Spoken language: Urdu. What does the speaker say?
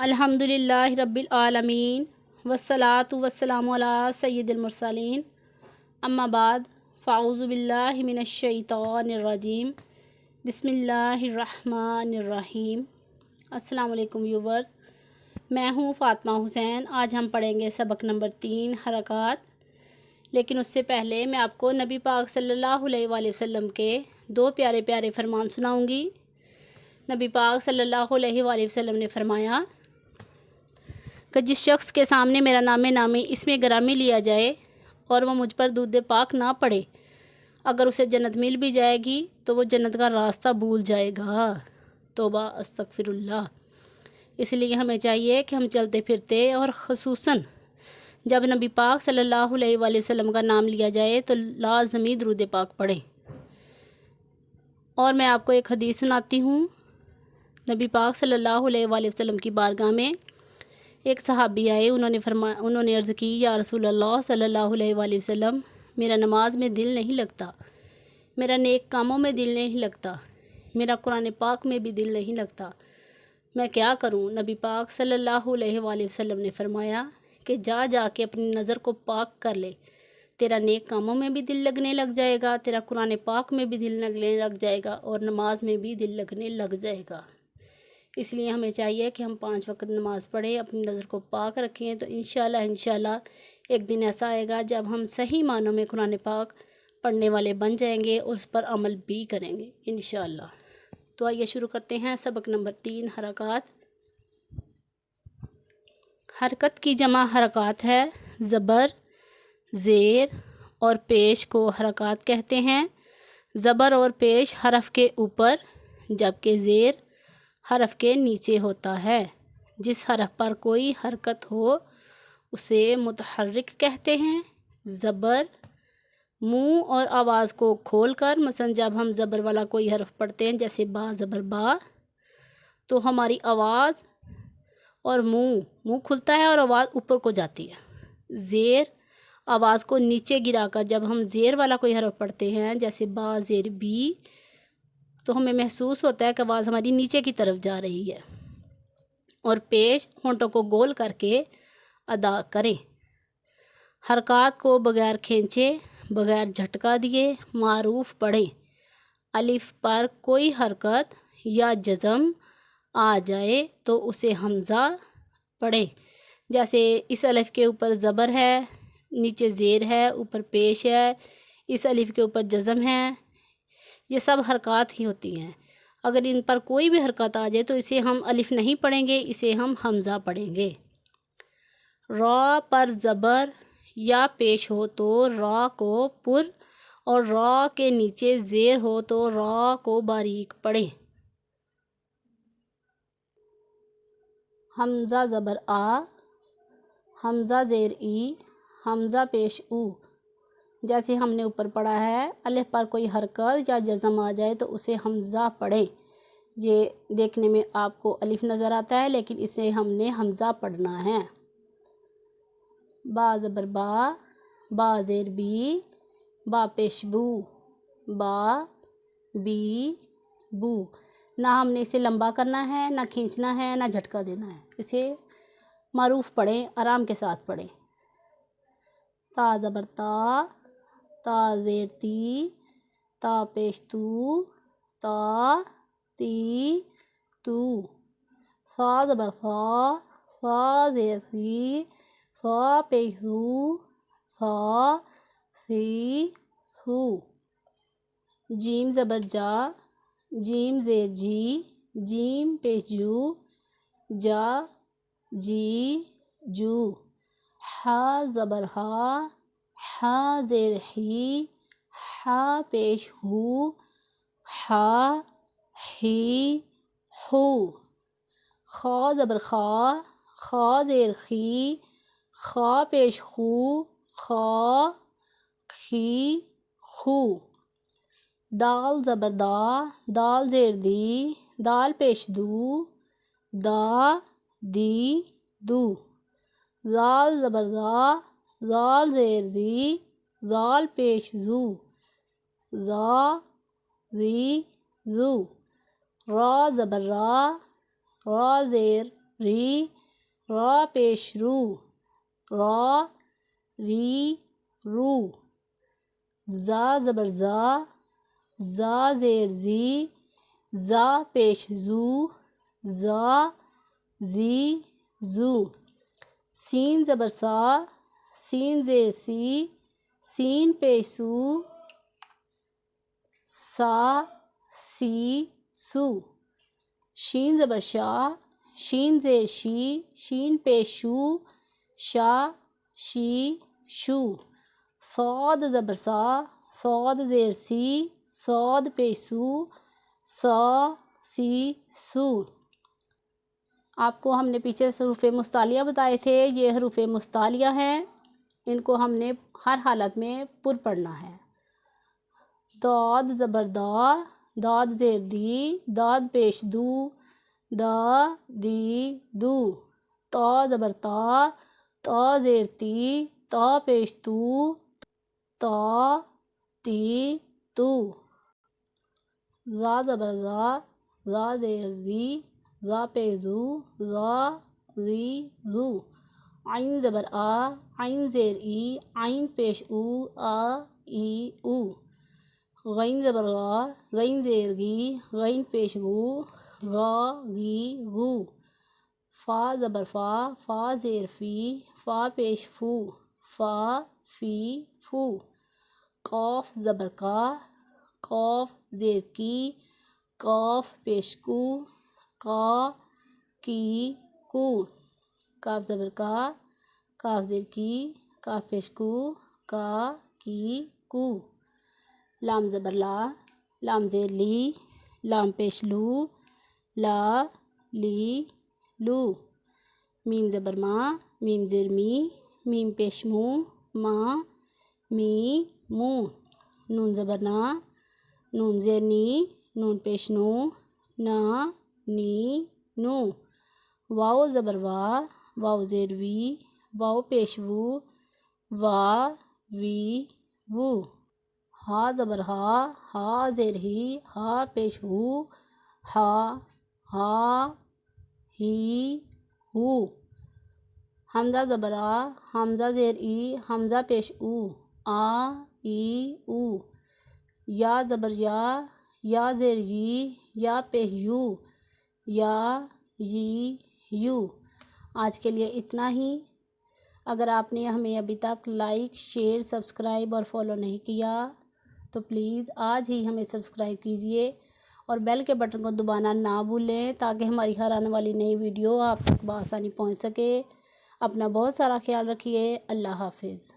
الحمدللہ رب العالمین والصلاة والسلام علی سید المرسلین اما بعد فاعوذ باللہ من الشیطان الرجیم بسم اللہ الرحمن الرحیم۔ السلام علیکم ویورز، میں ہوں فاطمہ حسین۔ آج ہم پڑھیں گے سبق نمبر 3 حرکات، لیکن اس سے پہلے میں آپ کو نبی پاک صلی اللہ علیہ وآلہ وسلم کے 2 پیارے پیارے فرمان سناؤں گی۔ نبی پاک صلی اللہ علیہ وآلہ وسلم نے فرمایا کہ جس شخص کے سامنے میرا نام نامی اسم گرامی لیا جائے اور وہ مجھ پر درود پاک نہ پڑھے، اگر اسے جنت مل بھی جائے گی تو وہ جنت کا راستہ بھول جائے گا۔ توبہ استغفر اللہ۔ اس لیے ہمیں چاہیے کہ ہم چلتے پھرتے اور خصوصاً جب نبی پاک صلی اللہ علیہ وآلہ وسلم کا نام لیا جائے تو لازمی درود پاک پڑھیں۔ اور میں آپ کو ایک حدیث سناتی ہوں۔ نبی پاک صلی اللہ علیہ وآلہ وسلم کی بارگاہ میں ایک صحابی آئے، انہوں نے عرض کی، یا رسول اللہ صلی اللہ علیہ وآلہ وسلم، میرا نماز میں دل نہیں لگتا، میرا نیک کاموں میں دل نہیں لگتا، میرا قرآن پاک میں بھی دل نہیں لگتا، میں کیا کروں؟ نبی پاک صلی اللہ علیہ وآلہ وسلم نے فرمایا کہ جا کے اپنی نظر کو پاک کر لے، تیرا نیک کاموں میں بھی دل لگنے لگ جائے گا، تیرا قرآن پاک میں بھی دل لگنے لگ جائے گا، اور نماز میں بھی دل لگنے لگ جائے گا۔ اس لیے ہمیں چاہیے کہ ہم 5 وقت نماز پڑھیں، اپنی نظر کو پاک رکھیں، تو انشاءاللہ ایک دن ایسا آئے گا جب ہم صحیح معنوں میں قرآن پاک پڑھنے والے بن جائیں گے اور اس پر عمل بھی کریں گے انشاءاللہ۔ تو آئیے شروع کرتے ہیں سبق نمبر 3 حرکات۔ حرکت کی جمع حرکات ہے۔ زبر، زیر اور پیش کو حرکات کہتے ہیں۔ زبر اور پیش حرف کے اوپر جبکہ زیر حرف کے نیچے ہوتا ہے۔ جس حرف پر کوئی حرکت ہو اسے متحرک کہتے ہیں۔ زبر منہ اور آواز کو کھول کر، مثلا جب ہم زبر والا کوئی حرف پڑھتے ہیں جیسے با زبر با، تو ہماری آواز اور منہ کھلتا ہے اور آواز اوپر کو جاتی ہے۔ زیر آواز کو نیچے گرا کر جب ہم زیر والا کوئی حرف پڑھتے ہیں جیسے با زیر بی، تو ہمیں محسوس ہوتا ہے کہ آواز ہماری نیچے کی طرف جا رہی ہے۔ اور پیش ہونٹوں کو گول کر کے ادا کریں۔ حرکات کو بغیر کھینچے، بغیر جھٹکا دیے معروف پڑھیں۔ الف پر کوئی حرکت یا جزم آ جائے تو اسے حمزہ پڑھیں۔ جیسے اس الف کے اوپر زبر ہے، نیچے زیر ہے، اوپر پیش ہے، اس الف کے اوپر جزم ہے، یہ سب حرکات ہی ہوتی ہیں۔ اگر ان پر کوئی بھی حرکت آ جائے تو اسے ہم الف نہیں پڑھیں گے، اسے ہم حمزہ پڑھیں گے۔ را پر زبر یا پیش ہو تو را کو پر، اور را کے نیچے زیر ہو تو را کو باریک پڑھیں۔ حمزہ زبر آ، حمزہ زیر ای، حمزہ پیش او۔ جیسے ہم نے اوپر پڑھا ہے، الف پر کوئی حرکت یا جزم آ جائے تو اسے حمزہ پڑھیں۔ یہ دیکھنے میں آپ کو الف نظر آتا ہے لیکن اسے ہم نے حمزہ پڑھنا ہے۔ با زبر با، با زیر بی، با پیش بو، با بی بو۔ نہ ہم نے اسے لمبا کرنا ہے، نہ کھینچنا ہے، نہ جھٹکا دینا ہے، اسے معروف پڑھیں، آرام کے ساتھ پڑھیں۔ تا زبر تا، تا زیر تی، تا پیش تو، تا تی تو۔ سا زبر سا، سا زیر سی، سا پیش سو، سا سی سو۔ جیم زبر جا، جیم زیر جی، جیم پیش جو، جا جی جو۔ ہا زبر ہا، ہا زیر ہی، ہا پیش ہو، ہا ہی ہو۔ خا زبر خا، خا زیر خی، خا پیش خو، خا خی خو۔ دال زبر دا، دال زیر دی، دال پیش دو، دا دی دو۔ زال زبر زا، زال زیر زی، زال پیش زو، زا زی زو۔ را زبر را، را زیر ری، را پیش رو، را، ری، رو، زا زبر زا، زا زیر زی، زا پیش زو، زا، زی، زو، سین زبر سا، سین زیر سی، سین پیش سو، سا، سی، سو، شین زبر شا، شین زیر شی، شین پیش شو، شا، شی، شو، صاد زبر سا، صاد زیر سی، صاد پیش سو، سا، سی، سو۔ آپ کو ہم نے پیچھے حروف مستعلیہ بتائے تھے، یہ حروف مستعلیہ ہیں، ان کو ہم نے ہر حالت میں پر پڑھنا ہے۔ داد زبر دا، داد زیر دی، داد پیش دو، دا، دی، دو، تا زبر تا، تا زیر تی، تا پیش تو، تا، تی، تو، زا زبر زا، زا زیر زی، زا پیش زو، زا، زی، زو، عین زبر آ، عین زیر ای، عین پیش او، آ، ای، او، غین زبر غا، غین زیر گی، غین پیش گو، غا، گی، گو، فا زبر فا، فا زیر فی، فا پیش فو، فا، فی، فو، قاف زبر کا، قاف زیر کی، قاف پیش کو، قا، کی، کو، کاف زبر کا، کاف زیر کی، کاف پیش کو، کا، کی، کو، لام زبر لا، لام زیر لی، لام پیش لو، لا، لی، لو، میم زبر ما، میم زیر می، میم پیش مو، ما، می، مو، نون زبر نا، نون زیر نی، نون پیش نو، نا، نی، نو، واو زبر وا، واو زیر وی، واو پیش وو، وا، وی، وو، ہا زبر ہا، ہا زیر ہی، ہا پیش ہو، ہا، ہا، ہی، ہو، حمزہ زبر آ، حمزہ زیر ای، حمزہ پیش او، آ، ای، او، یا زبر یا، یا زیر یی، یا پیش یو، یا، یی، یو۔ آج کے لیے اتنا ہی۔ اگر آپ نے ہمیں ابھی تک لائک، شیئر، سبسکرائب اور فالو نہیں کیا تو پلیز آج ہی ہمیں سبسکرائب کیجئے اور بیل کے بٹن کو دبانا نہ بھولیں تاکہ ہماری ہر آنے والی نئی ویڈیو آپ تک بآسانی پہنچ سکے۔ اپنا بہت سارا خیال رکھیے۔ اللہ حافظ۔